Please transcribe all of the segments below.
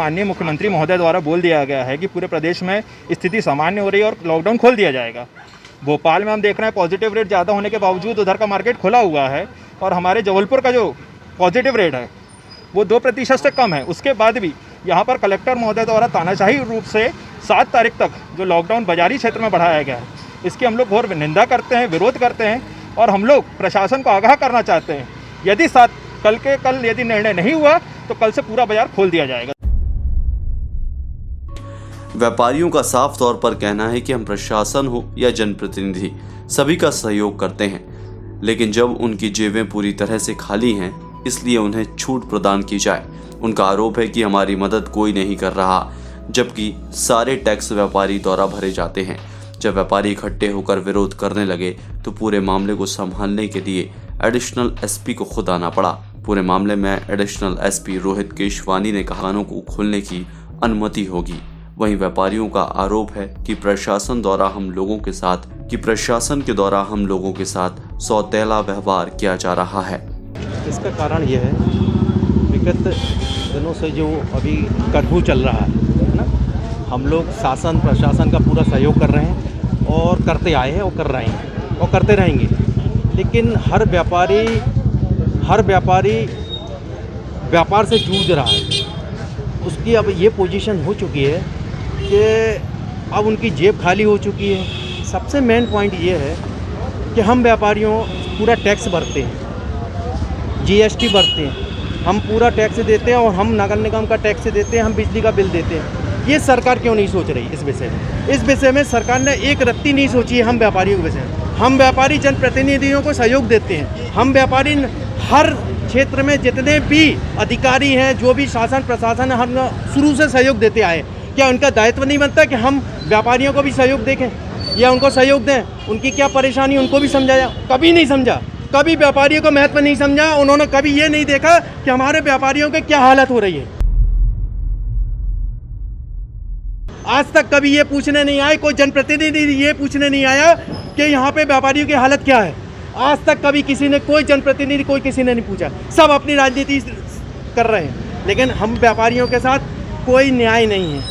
माननीय मुख्यमंत्री महोदय द्वारा बोल दिया गया है कि पूरे प्रदेश में स्थिति सामान्य हो रही है और लॉकडाउन खोल दिया जाएगा। भोपाल में हम देख रहे हैं पॉजिटिव रेट ज़्यादा होने के बावजूद उधर का मार्केट खुला हुआ है और हमारे जबलपुर का जो पॉजिटिव रेट है वो 2% से कम है। उसके बाद भी यहाँ पर कलेक्टर महोदय द्वारा तानाशाही रूप से 7 तारीख तक जो लॉकडाउन बाजारी क्षेत्र में बढ़ाया गया है, इसकी हम लोग घोर निंदा करते हैं, विरोध करते हैं और हम लोग प्रशासन को आगाह करना चाहते हैं। यदि कल यदि निर्णय नहीं हुआ तो कल से पूरा बाजार खोल दिया जाएगा। व्यापारियों का साफ तौर पर कहना है कि हम प्रशासन हो या जनप्रतिनिधि सभी का सहयोग करते हैं, लेकिन जब उनकी जेबें पूरी तरह से खाली हैं इसलिए उन्हें छूट प्रदान की जाए। उनका आरोप है कि हमारी मदद कोई नहीं कर रहा, जबकि सारे टैक्स व्यापारी द्वारा भरे जाते हैं। जब व्यापारी इकट्ठे होकर विरोध करने लगे तो पूरे मामले को संभालने के लिए एडिशनल एसपी को खुद आना पड़ा। पूरे मामले में एडिशनल एसपी रोहित केशवानी ने कहा दुकानों को खोलने की अनुमति होगी। वहीं व्यापारियों का आरोप है कि प्रशासन द्वारा हम लोगों के साथ सौतेला व्यवहार किया जा रहा है। इसका कारण यह है, विगत दिनों से जो अभी कर्फ्यू चल रहा है ना, हम लोग शासन प्रशासन का पूरा सहयोग कर रहे हैं और करते आए हैं और कर रहे हैं और करते रहेंगे। लेकिन हर व्यापारी व्यापार से जूझ रहा है। उसकी अब ये पोजीशन हो चुकी है कि अब उनकी जेब खाली हो चुकी है। सबसे मेन पॉइंट ये है कि हम व्यापारियों पूरा टैक्स भरते हैं, जीएसटी भरते हैं, हम पूरा टैक्स देते हैं और हम नगर निगम का टैक्स देते हैं, हम बिजली का बिल देते हैं। ये सरकार क्यों नहीं सोच रही इस विषय में? इस विषय में सरकार ने एक रत्ती नहीं सोची है हम व्यापारियों के विषय में। हम व्यापारी जनप्रतिनिधियों को सहयोग देते हैं। हम व्यापारी हर क्षेत्र में जितने भी अधिकारी हैं, जो भी शासन प्रशासन है, हम शुरू से सहयोग देते आए। क्या उनका दायित्व नहीं बनता कि हम व्यापारियों को भी सहयोग देखें या उनको सहयोग दें? उनकी क्या परेशानी उनको भी समझाया? कभी नहीं समझा। कभी व्यापारियों को महत्व नहीं समझा। उन्होंने कभी ये नहीं देखा कि हमारे व्यापारियों की क्या हालत हो रही है। आज तक कभी ये पूछने नहीं आए, कोई जनप्रतिनिधि ये पूछने नहीं आया कि यहाँ पे व्यापारियों की हालत क्या है। आज तक कभी किसी ने, कोई जनप्रतिनिधि, कोई किसी ने नहीं पूछा। सब अपनी राजनीति कर रहे हैं, लेकिन हम व्यापारियों के साथ कोई न्याय नहीं है।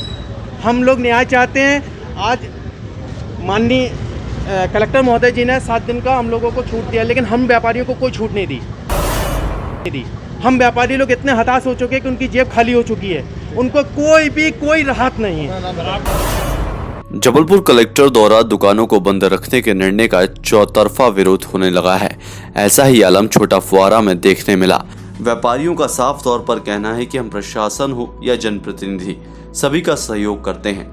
हम लोग न्याय चाहते हैं। आज माननीय कलेक्टर महोदय जी ने 7 दिन का हम लोगों को छूट दिया, लेकिन हम व्यापारियों को कोई छूट नहीं दी। हम व्यापारी लोग इतने हताश हो चुके हैं कि उनकी जेब खाली हो चुकी है। उनको कोई राहत नहीं है। जबलपुर कलेक्टर द्वारा दुकानों को बंद रखने के निर्णय का चौतरफा विरोध होने लगा है। ऐसा ही आलम छोटा फुआरा में देखने मिला। व्यापारियों का साफ तौर पर कहना है कि हम प्रशासन हो या जनप्रतिनिधि सभी का सहयोग करते हैं,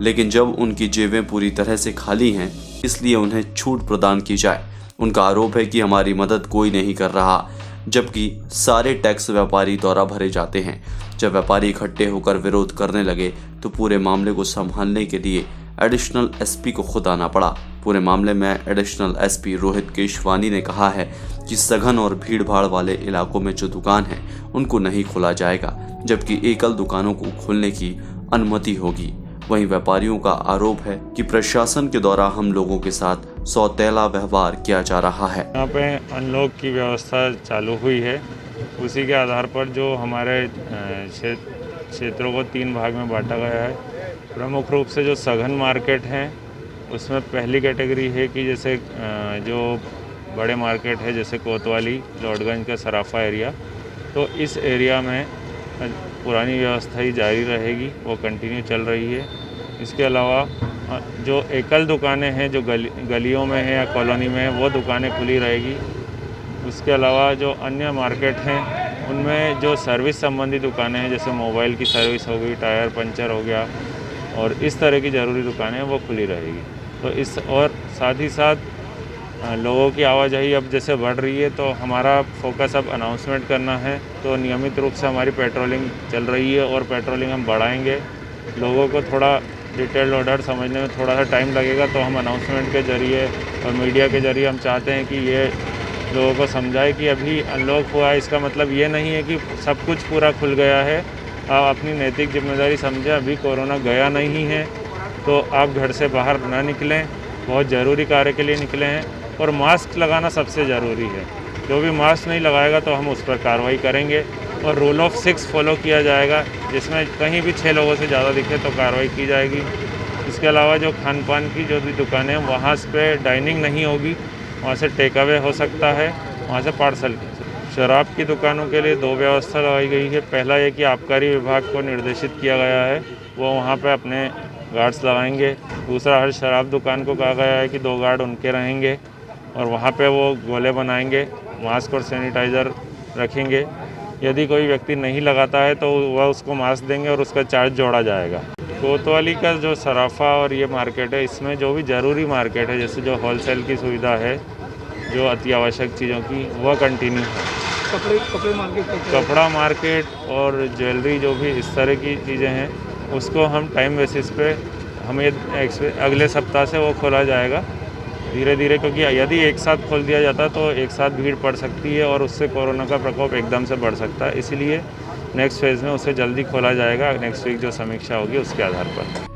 लेकिन जब उनकी जेबें पूरी तरह से खाली हैं इसलिए उन्हें छूट प्रदान की जाए। उनका आरोप है कि हमारी मदद कोई नहीं कर रहा, जबकि सारे टैक्स व्यापारी द्वारा भरे जाते हैं। जब व्यापारी इकट्ठे होकर विरोध करने लगे तो पूरे मामले को संभालने के लिए एडिशनल एसपी को खुद आना पड़ा। पूरे मामले में एडिशनल एसपी रोहित केशवानी ने कहा है कि सघन और भीड़भाड़ वाले इलाकों में जो दुकान है उनको नहीं खोला जाएगा, जबकि एकल दुकानों को खोलने की अनुमति होगी। वहीं व्यापारियों का आरोप है कि प्रशासन के द्वारा हम लोगों के साथ सौतेला व्यवहार किया जा रहा है। यहाँ पे अनलॉक की व्यवस्था चालू हुई है, उसी के आधार पर जो हमारे क्षेत्रों को 3 भाग में बांटा गया है। प्रमुख रूप से जो सघन मार्केट हैं उसमें पहली कैटेगरी है कि जैसे जो बड़े मार्केट है जैसे कोतवाली, लॉर्डगंज का सराफा एरिया, तो इस एरिया में पुरानी व्यवस्था ही जारी रहेगी, वो कंटिन्यू चल रही है। इसके अलावा जो एकल दुकानें हैं जो गलियों में है या कॉलोनी में है वो दुकानें खुली रहेगी। उसके अलावा जो अन्य मार्केट हैं उनमें जो सर्विस संबंधी दुकानें हैं जैसे मोबाइल की सर्विस हो गई, टायर पंचर हो गया और इस तरह की ज़रूरी दुकानें वो खुली रहेगी। तो इस और साथ ही साथ लोगों की आवाजाही अब जैसे बढ़ रही है तो हमारा फोकस अब अनाउंसमेंट करना है। तो नियमित रूप से हमारी पेट्रोलिंग चल रही है और पेट्रोलिंग हम बढ़ाएंगे। लोगों को थोड़ा डिटेल ऑर्डर समझने में थोड़ा सा टाइम लगेगा, तो हम अनाउंसमेंट के ज़रिए और मीडिया के ज़रिए हम चाहते हैं कि ये लोगों को समझाए कि अभी अनलॉक हुआ है, इसका मतलब ये नहीं है कि सब कुछ पूरा खुल गया है। आप अपनी नैतिक जिम्मेदारी समझें, अभी कोरोना गया नहीं है, तो आप घर से बाहर ना निकलें, बहुत ज़रूरी कार्य के लिए निकले हैं और मास्क लगाना सबसे ज़रूरी है। जो भी मास्क नहीं लगाएगा तो हम उस पर कार्रवाई करेंगे। और रूल ऑफ 6 फॉलो किया जाएगा, जिसमें कहीं भी 6 लोगों से ज़्यादा दिखे तो कार्रवाई की जाएगी। इसके अलावा जो खान पान की जो भी दुकानें हैं वहाँ पे डाइनिंग नहीं होगी, वहाँ से टेक अवे हो सकता है, वहाँ से पार्सल। शराब की दुकानों के लिए 2 व्यवस्था लगाई गई है। पहला ये कि आबकारी विभाग को निर्देशित किया गया है वो वहाँ पे अपने गार्ड्स लगाएंगे। दूसरा, हर शराब दुकान को कहा गया है कि 2 गार्ड उनके रहेंगे और वहाँ पे वो गोले बनाएंगे, मास्क और सैनिटाइज़र रखेंगे। यदि कोई व्यक्ति नहीं लगाता है तो वह उसको मास्क देंगे और उसका चार्ज जोड़ा जाएगा। कोतवाली का जो सराफा और ये मार्केट है, इसमें जो भी ज़रूरी मार्केट है, जैसे जो होलसेल की सुविधा है, जो अति आवश्यक चीज़ों की, वह कंटिन्यू है। कपड़ा मार्केट और ज्वेलरी, जो भी इस तरह की चीज़ें हैं, उसको हम टाइम बेसिस पे हमें अगले सप्ताह से वो खोला जाएगा धीरे धीरे, क्योंकि यदि एक साथ खोल दिया जाता तो एक साथ भीड़ पड़ सकती है और उससे कोरोना का प्रकोप एकदम से बढ़ सकता है। इसीलिए नेक्स्ट फेज़ में उसे जल्दी खोला जाएगा, नेक्स्ट वीक जो समीक्षा होगी उसके आधार पर।